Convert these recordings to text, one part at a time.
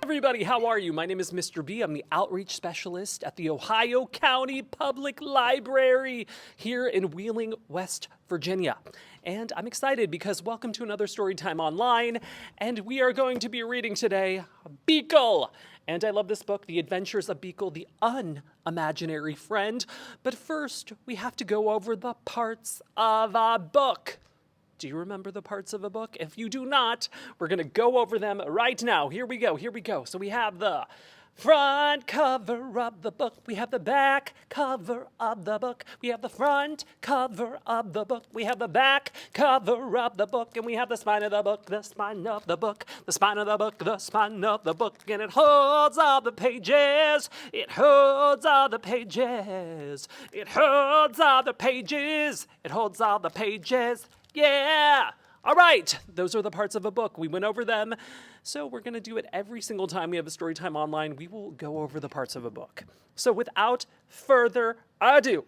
Everybody, how are you? My name is Mr. B. I'm the outreach specialist at the Ohio County Public Library here in Wheeling, West Virginia. And I'm excited because welcome to another Storytime Online, and we are going to be reading today Beekle. And I love this book, The Adventures of Beekle, the Unimaginary Friend. But first, we have to go over the parts of a book. Do you remember the parts of a book? If you do not, we're going to go over them right now. Here we go. So we have the front cover of the book. We have the back cover of the book. We have the front cover of the book. We have the back cover of the book. And we have the spine of the book, the spine of the book, the spine of the book, the spine of the book. And it holds all the pages. It holds all the pages. It holds all the pages. It holds all the pages. Yeah! All right, those are the parts of a book. We went over them, so we're going to do it every single time we have a Storytime Online. We will go over the parts of a book. So without further ado,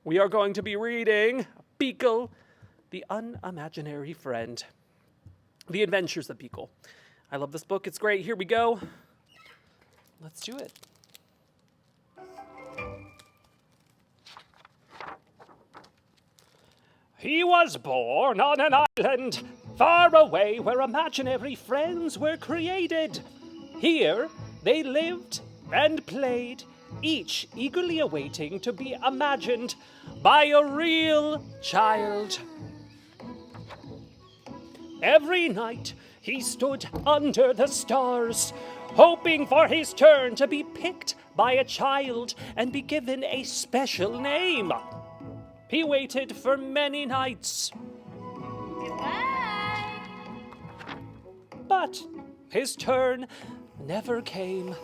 we are going to be reading Beekle, the Unimaginary Friend. The Adventures of Beekle. I love this book. It's great. Here we go. Let's do it. He was born on an island far away where imaginary friends were created. Here they lived and played, each eagerly awaiting to be imagined by a real child. Every night he stood under the stars, hoping for his turn to be picked by a child and be given a special name. He waited for many nights. Goodbye. But his turn never came.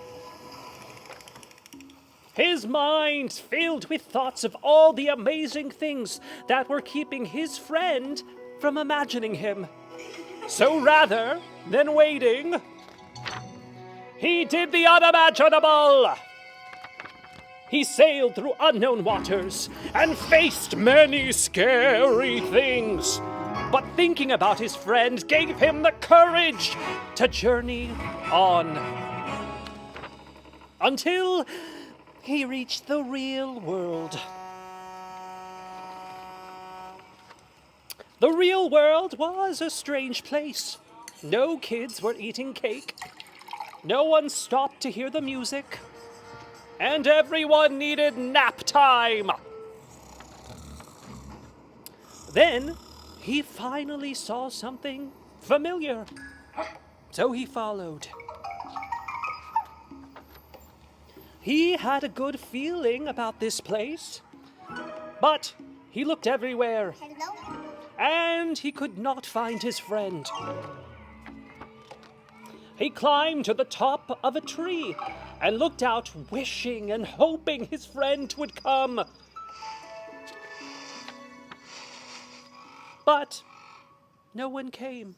His mind filled with thoughts of all the amazing things that were keeping his friend from imagining him. So rather than waiting, he did the unimaginable. He sailed through unknown waters and faced many scary things. But thinking about his friend gave him the courage to journey on. Until he reached the real world. The real world was a strange place. No kids were eating cake. No one stopped to hear the music. And everyone needed nap time. Then he finally saw something familiar. So he followed. He had a good feeling about this place, but he looked everywhere. Hello? And he could not find his friend. He climbed to the top of a tree and looked out, wishing and hoping his friend would come. But no one came.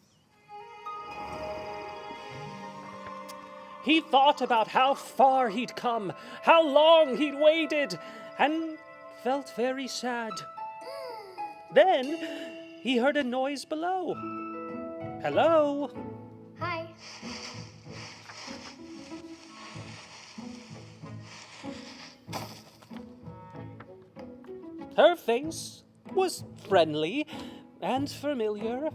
He thought about how far he'd come, how long he'd waited, and felt very sad. Then he heard a noise below. Hello? Hi. Her face was friendly and familiar,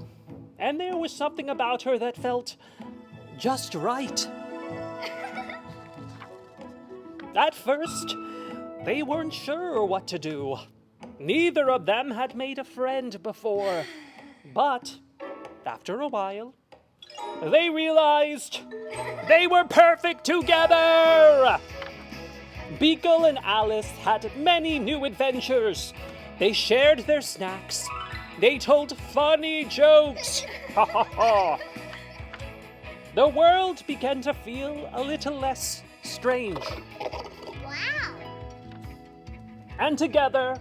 and there was something about her that felt just right. At first, they weren't sure what to do. Neither of them had made a friend before, but after a while, they realized they were perfect together! Beekle and Alice had many new adventures. They shared their snacks. They told funny jokes. Ha ha ha. The world began to feel a little less strange. Wow. And together,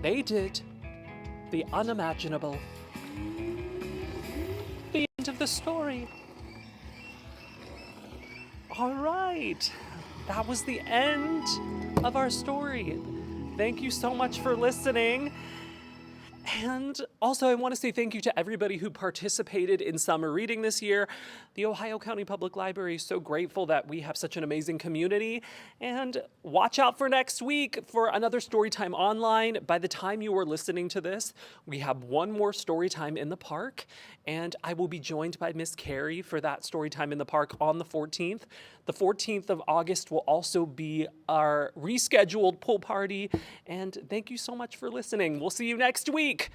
they did the unimaginable. The end of the story. All right. That was the end of our story. Thank you so much for listening. And Also, I want to say thank you to everybody who participated in summer reading this year. The Ohio County Public Library is so grateful that we have such an amazing community. And watch out for next week for another Storytime online. By the time you are listening to this, we have one more Storytime in the park, and I will be joined by Miss Carrie for that Storytime in the park on the 14th. The 14th of August will also be our rescheduled pool party. And thank you so much for listening. We'll see you next week.